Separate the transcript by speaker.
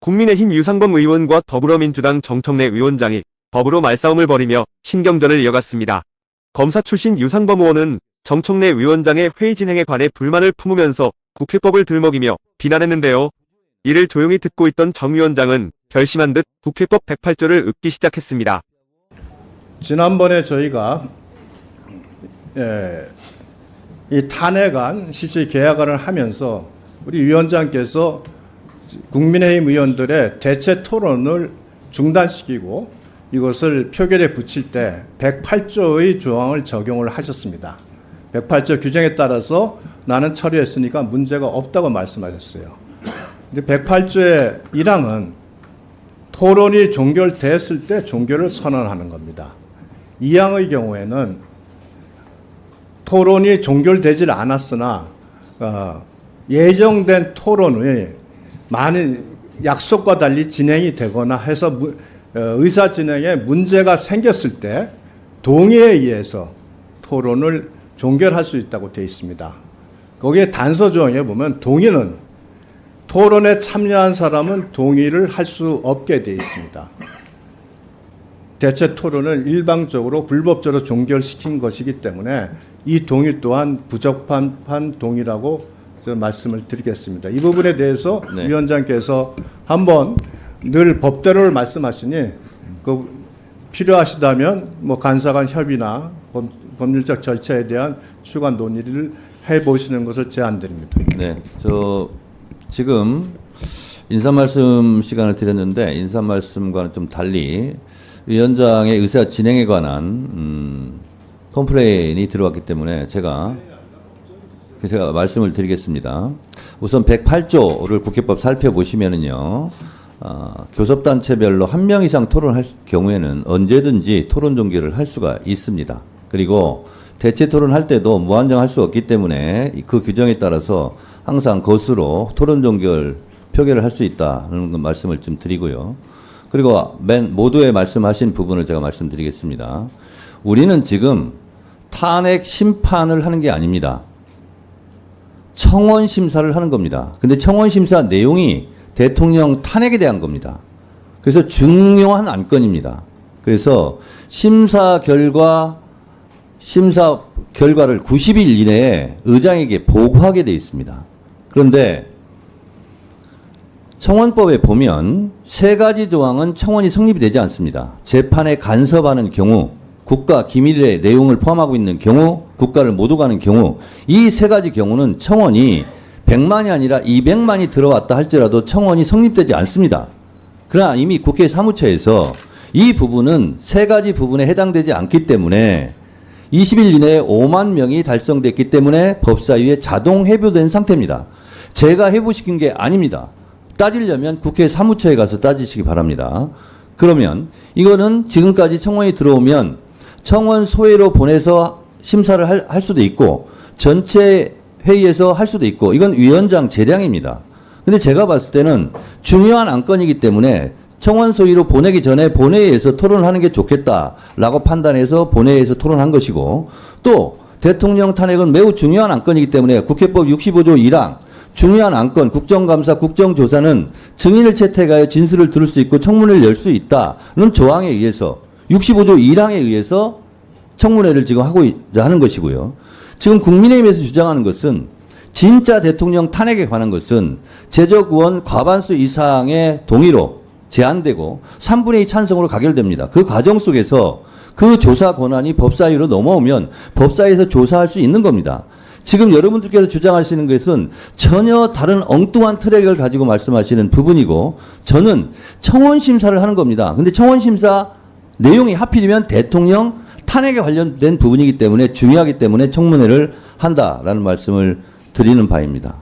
Speaker 1: 국민의힘 유상범 의원과 더불어민주당 정청래 위원장이 법으로 말싸움을 벌이며 신경전을 이어갔습니다. 검사 출신 유상범 의원은 정청래 위원장의 회의 진행에 관해 불만을 품으면서 국회법을 들먹이며 비난했는데요. 이를 조용히 듣고 있던 정 위원장은 결심한 듯 국회법 108조를 읊기 시작했습니다.
Speaker 2: 지난번에 저희가 이 탄핵안 실질 계약안을 하면서 우리 위원장께서 국민의힘 의원들의 대체 토론을 중단시키고 이것을 표결에 붙일 때 108조의 조항을 적용을 하셨습니다. 108조 규정에 따라서 나는 처리했으니까 문제가 없다고 말씀하셨어요. 근데 108조의 1항은 토론이 종결됐을 때 종결을 선언하는 겁니다. 2항의 경우에는 토론이 종결되질 않았으나 예정된 토론이 많은 약속과 달리 진행이 되거나 해서 의사 진행에 문제가 생겼을 때 동의에 의해서 토론을 종결할 수 있다고 되어 있습니다. 거기에 단서 조항에 보면 동의는 토론에 참여한 사람은 동의를 할 수 없게 되어 있습니다. 대체 토론을 일방적으로 불법적으로 종결시킨 것이기 때문에 이 동의 또한 부적합한 동의라고 말씀을 드리겠습니다. 이 부분에 대해서 네. 위원장께서 한번 늘 법대로를 말씀하시니 필요하시다면 뭐 간사간 협의나 법률적 절차에 대한 추가 논의를 해보시는 것을 제안드립니다.
Speaker 3: 네, 지금 인사말씀 시간을 드렸는데 인사말씀과는 좀 달리 위원장의 의사 진행에 관한 컴플레인이 들어왔기 때문에 제가 말씀을 드리겠습니다. 우선 108조를 국회법 살펴보시면은요, 교섭단체별로 1명 이상 토론할 경우에는 언제든지 토론 종결을 할 수가 있습니다. 그리고 대체 토론할 때도 무한정 할 수 없기 때문에 그 규정에 따라서 항상 것으로 토론 종결 표결을 할 수 있다는 말씀을 좀 드리고요. 그리고 모두의 말씀하신 부분을 제가 말씀드리겠습니다. 우리는 지금 탄핵 심판을 하는 게 아닙니다. 청원 심사를 하는 겁니다. 근데 청원 심사 내용이 대통령 탄핵에 대한 겁니다. 그래서 중요한 안건입니다. 그래서 심사 결과를 90일 이내에 의장에게 보고하게 되어 있습니다. 그런데 청원법에 보면 세 가지 조항은 청원이 성립이 되지 않습니다. 재판에 간섭하는 경우, 국가 기밀의 내용을 포함하고 있는 경우, 국가를 못 오가는 경우, 이 세 가지 경우는 청원이 100만이 아니라 200만이 들어왔다 할지라도 청원이 성립되지 않습니다. 그러나 이미 국회 사무처에서 이 부분은 세 가지 부분에 해당되지 않기 때문에 20일 이내에 5만 명이 달성됐기 때문에 법사위에 자동 해부된 상태입니다. 제가 해부시킨 게 아닙니다. 따지려면 국회 사무처에 가서 따지시기 바랍니다. 그러면 이거는 지금까지 청원이 들어오면 청원 소회로 보내서 심사를 할 수도 있고 전체 회의에서 할 수도 있고 이건 위원장 재량입니다. 근데 제가 봤을 때는 중요한 안건이기 때문에 청원 소위로 보내기 전에 본회의에서 토론하는 게 좋겠다라고 판단해서 본회의에서 토론한 것이고 또 대통령 탄핵은 매우 중요한 안건이기 때문에 국회법 65조 1항 중요한 안건 국정감사 국정조사는 증인을 채택하여 진술을 들을 수 있고 청문회를 열 수 있다는 조항에 의해서 65조 1항에 의해서 청문회를 지금 하는 것이고요. 지금 국민의힘에서 주장하는 것은 진짜 대통령 탄핵에 관한 것은 제적의원 과반수 이상의 동의로 제한되고 3분의 2 찬성으로 가결됩니다. 그 과정 속에서 그 조사 권한이 법사위로 넘어오면 법사위에서 조사할 수 있는 겁니다. 지금 여러분들께서 주장하시는 것은 전혀 다른 엉뚱한 트랙을 가지고 말씀하시는 부분이고 저는 청원 심사를 하는 겁니다. 근데 청원 심사 내용이 하필이면 대통령 탄핵에 관련된 부분이기 때문에 중요하기 때문에 청문회를 한다라는 말씀을 드리는 바입니다.